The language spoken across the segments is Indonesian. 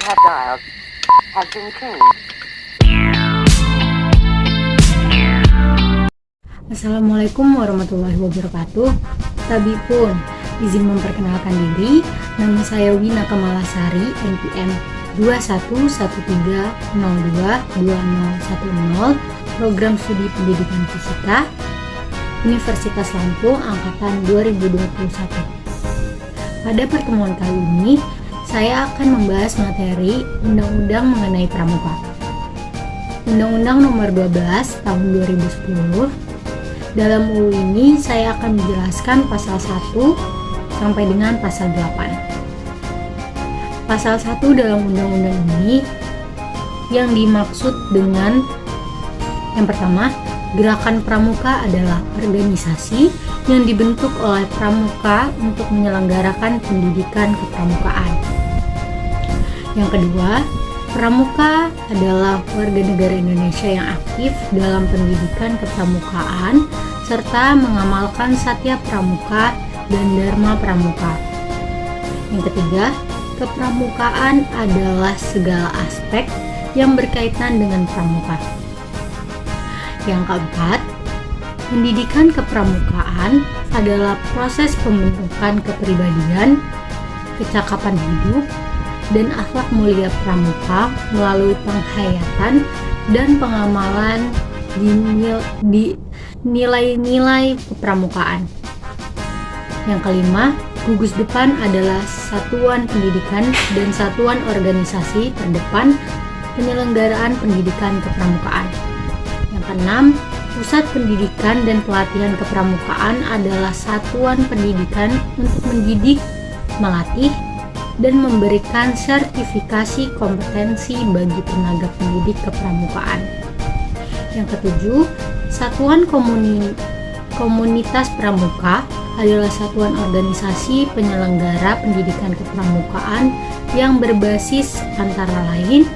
have dialed has been changed. Assalamualaikum warahmatullahi wabarakatuh. Tabi pun izin memperkenalkan diri. Nama saya Wina Kamalasari, NPM 2113022010, Program Studi Pendidikan Fisika, Universitas Lampung, Angkatan 2021. Pada pertemuan kali ini, saya akan membahas materi Undang-Undang mengenai Pramuka. Undang-Undang Nomor 12 Tahun 2010. Dalam UU ini saya akan menjelaskan pasal 1 sampai dengan pasal 8. Pasal 1 dalam undang-undang ini yang dimaksud dengan yang pertama, Gerakan Pramuka adalah organisasi yang dibentuk oleh pramuka untuk menyelenggarakan pendidikan kepramukaan. Yang kedua, pramuka adalah warga negara Indonesia yang aktif dalam pendidikan kepramukaan serta mengamalkan Satya Pramuka dan Dharma Pramuka. Yang ketiga, kepramukaan adalah segala aspek yang berkaitan dengan pramuka. Yang keempat, pendidikan kepramukaan adalah proses pembentukan kepribadian, kecakapan hidup, dan akhlak mulia pramuka melalui penghayatan dan pengamalan di nilai-nilai kepramukaan. Yang kelima, gugus depan adalah satuan pendidikan dan satuan organisasi terdepan penyelenggaraan pendidikan kepramukaan. Yang keenam, pusat pendidikan dan pelatihan kepramukaan adalah satuan pendidikan untuk mendidik, melatih, dan memberikan sertifikasi kompetensi bagi tenaga pendidik kepramukaan. Yang ketujuh, satuan komunitas pramuka adalah satuan organisasi penyelenggara pendidikan kepramukaan yang berbasis antara lain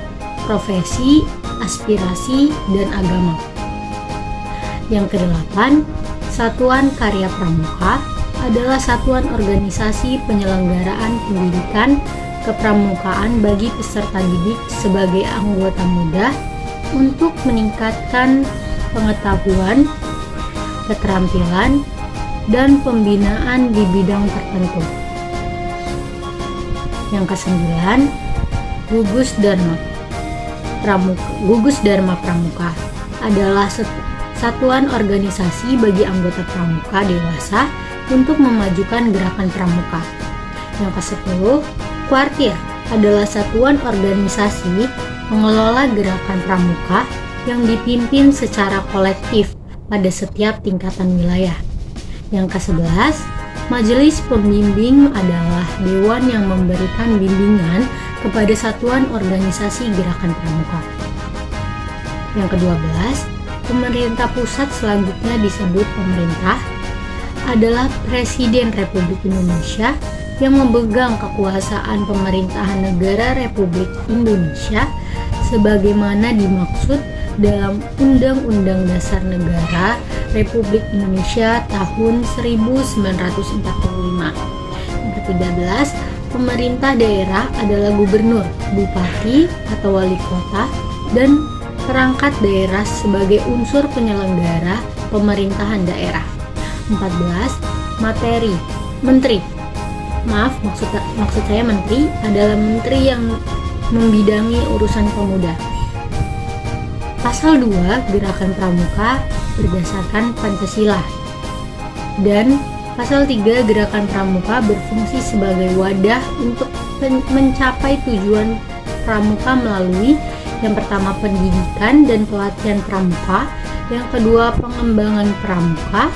profesi, aspirasi, dan agama. Yang kedelapan, satuan karya pramuka adalah satuan organisasi penyelenggaraan pendidikan kepramukaan bagi peserta didik sebagai anggota muda untuk meningkatkan pengetahuan, keterampilan, dan pembinaan di bidang tertentu. Yang kesembilan, Gugus Dharma Pramuka adalah satuan organisasi bagi anggota pramuka dewasa untuk memajukan gerakan pramuka. Yang ke-10, Kuartir adalah satuan organisasi mengelola gerakan pramuka yang dipimpin secara kolektif pada setiap tingkatan wilayah. Yang ke-11, Majelis Pembimbing adalah dewan yang memberikan bimbingan kepada satuan organisasi gerakan pramuka. Yang ke-12, pemerintah pusat selanjutnya disebut pemerintah adalah Presiden Republik Indonesia yang memegang kekuasaan pemerintahan negara Republik Indonesia sebagaimana dimaksud dalam Undang-Undang Dasar Negara Republik Indonesia tahun 1945. Yang ke-13, pemerintah daerah adalah gubernur, bupati, atau wali kota, dan perangkat daerah sebagai unsur penyelenggara pemerintahan daerah. 14. Menteri. Maksud saya menteri adalah menteri yang membidangi urusan pemuda. Pasal 2 Gerakan Pramuka berdasarkan Pancasila. Dan Pasal 3 Gerakan Pramuka berfungsi sebagai wadah untuk mencapai tujuan pramuka melalui yang pertama pendidikan dan pelatihan pramuka, yang kedua pengembangan pramuka,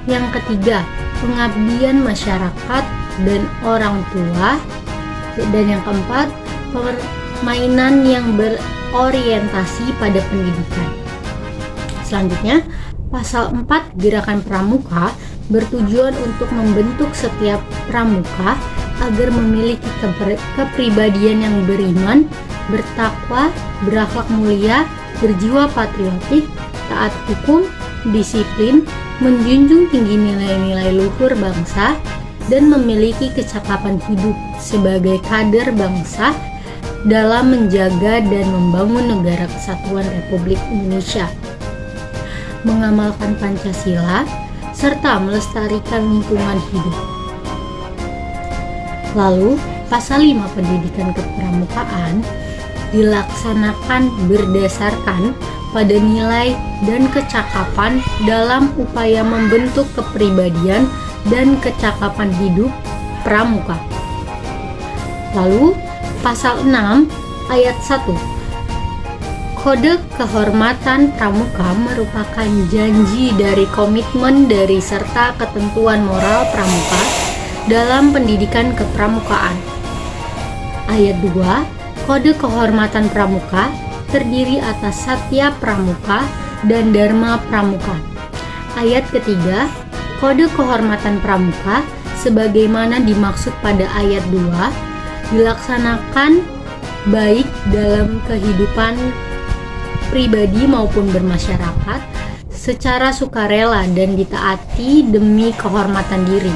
yang ketiga pengabdian masyarakat dan orang tua, dan yang keempat permainan yang berorientasi pada pendidikan. Selanjutnya, Pasal 4 Gerakan Pramuka bertujuan untuk membentuk setiap pramuka agar memiliki kepribadian yang beriman, bertakwa, berakhlak mulia, berjiwa patriotik, taat hukum, disiplin, menjunjung tinggi nilai-nilai luhur bangsa, dan memiliki kecakapan hidup sebagai kader bangsa dalam menjaga dan membangun Negara Kesatuan Republik Indonesia, mengamalkan Pancasila, serta melestarikan lingkungan hidup. Lalu, pasal 5 pendidikan kepramukaan dilaksanakan berdasarkan pada nilai dan kecakapan dalam upaya membentuk kepribadian dan kecakapan hidup pramuka. Lalu, pasal 6 ayat 1. Kode kehormatan pramuka merupakan janji dari komitmen dari serta ketentuan moral pramuka dalam pendidikan kepramukaan. Ayat 2. Kode kehormatan pramuka terdiri atas Satya Pramuka dan Dharma Pramuka. Ayat ketiga. Kode kehormatan pramuka sebagaimana dimaksud pada ayat 2 dilaksanakan baik dalam kehidupan pribadi maupun bermasyarakat secara sukarela dan ditaati demi kehormatan diri.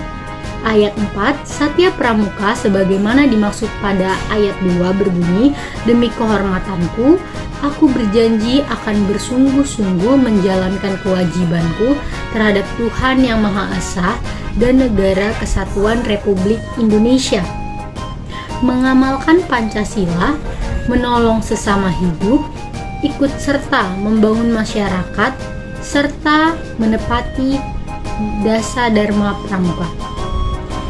Ayat 4, Satya Pramuka sebagaimana dimaksud pada ayat 2 berbunyi, demi kehormatanku, aku berjanji akan bersungguh-sungguh menjalankan kewajibanku terhadap Tuhan Yang Maha Esa dan Negara Kesatuan Republik Indonesia. Mengamalkan Pancasila, menolong sesama hidup, ikut serta membangun masyarakat, serta menepati dasa Dharma Pramuka.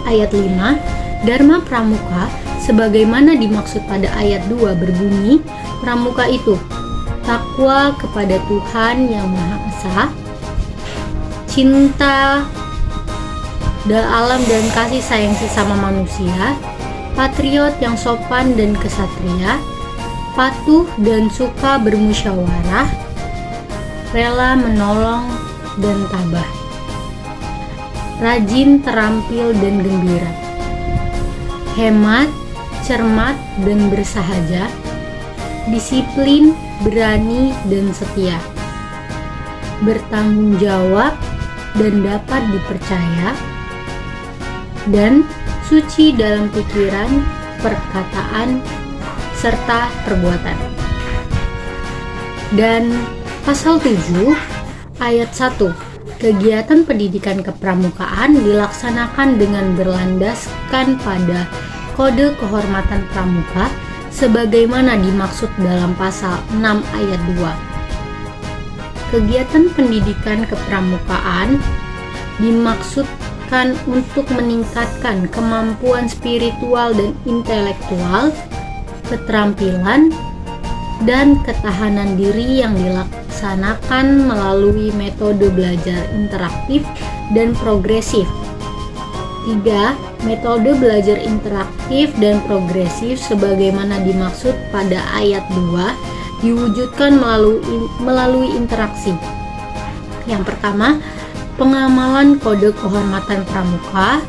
Ayat 5, Dharma Pramuka sebagaimana dimaksud pada ayat 2 berbunyi, pramuka itu takwa kepada Tuhan Yang Maha Esa, cinta alam dan kasih sayang sesama manusia, patriot yang sopan dan kesatria, patuh dan suka bermusyawarah, rela menolong dan tabah, rajin, terampil, dan gembira, hemat, cermat, dan bersahaja, disiplin, berani, dan setia, bertanggung jawab dan dapat dipercaya, dan suci dalam pikiran, perkataan, serta perbuatan. Dan pasal 7 ayat 1, kegiatan pendidikan kepramukaan dilaksanakan dengan berlandaskan pada kode kehormatan pramuka sebagaimana dimaksud dalam pasal 6 ayat 2. Kegiatan pendidikan kepramukaan dimaksudkan untuk meningkatkan kemampuan spiritual dan intelektual, keterampilan, dan ketahanan diri yang dilaksanakan melalui metode belajar interaktif dan progresif. 3. Metode belajar interaktif dan progresif sebagaimana dimaksud pada ayat 2 diwujudkan melalui interaksi. Yang pertama, pengamalan kode kehormatan pramuka.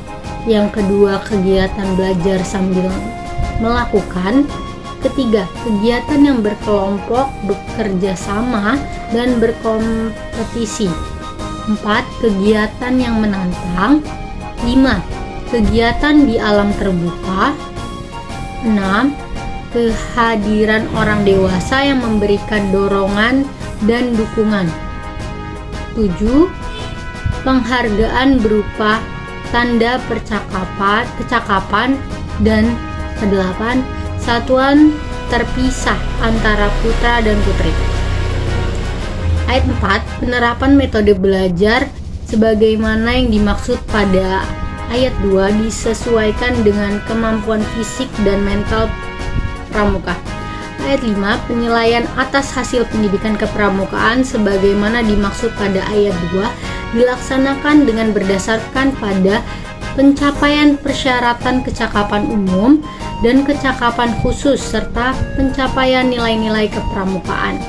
Yang kedua, kegiatan belajar sambil melakukan. Ketiga, kegiatan yang berkelompok, bekerja sama, dan berkompetisi. 4. Kegiatan yang menantang. 5. Kegiatan di alam terbuka. 6. Kehadiran orang dewasa yang memberikan dorongan dan dukungan. 7. Penghargaan berupa tanda kecakapan, dan ke-8. Satuan terpisah antara putra dan putri. Ayat 4, penerapan metode belajar sebagaimana yang dimaksud pada ayat 2 disesuaikan dengan kemampuan fisik dan mental pramuka. Ayat 5, penilaian atas hasil pendidikan kepramukaan sebagaimana dimaksud pada ayat 2 dilaksanakan dengan berdasarkan pada pencapaian persyaratan kecakapan umum dan kecakapan khusus serta pencapaian nilai-nilai kepramukaan.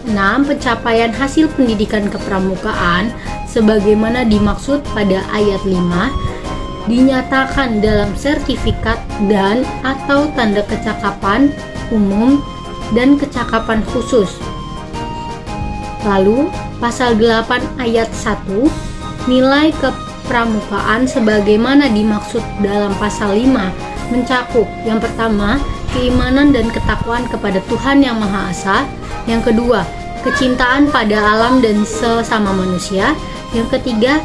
6. Pencapaian hasil pendidikan kepramukaan sebagaimana dimaksud pada ayat 5 dinyatakan dalam sertifikat dan atau tanda kecakapan umum dan kecakapan khusus. Lalu, pasal 8 ayat 1, nilai kepramukaan sebagaimana dimaksud dalam pasal 5 mencakup yang pertama, keimanan dan ketakwaan kepada Tuhan Yang Maha Esa. Yang kedua, kecintaan pada alam dan sesama manusia. Yang ketiga,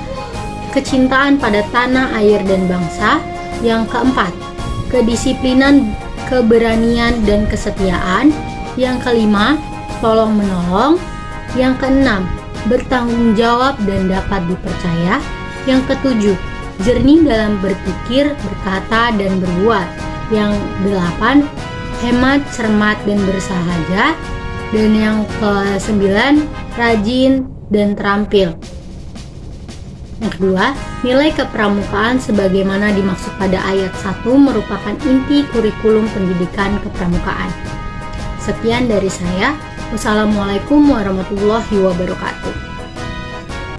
kecintaan pada tanah, air, dan bangsa. Yang keempat, kedisiplinan, keberanian, dan kesetiaan. Yang kelima, tolong-menolong. Yang keenam, bertanggung jawab dan dapat dipercaya. Yang ketujuh, jernih dalam berpikir, berkata, dan berbuat. Yang delapan, hemat, cermat, dan bersahaja. Dan yang ke-9, rajin dan terampil. Yang kedua, nilai kepramukaan sebagaimana dimaksud pada ayat 1 merupakan inti kurikulum pendidikan kepramukaan. Sekian dari saya. Wassalamualaikum warahmatullahi wabarakatuh.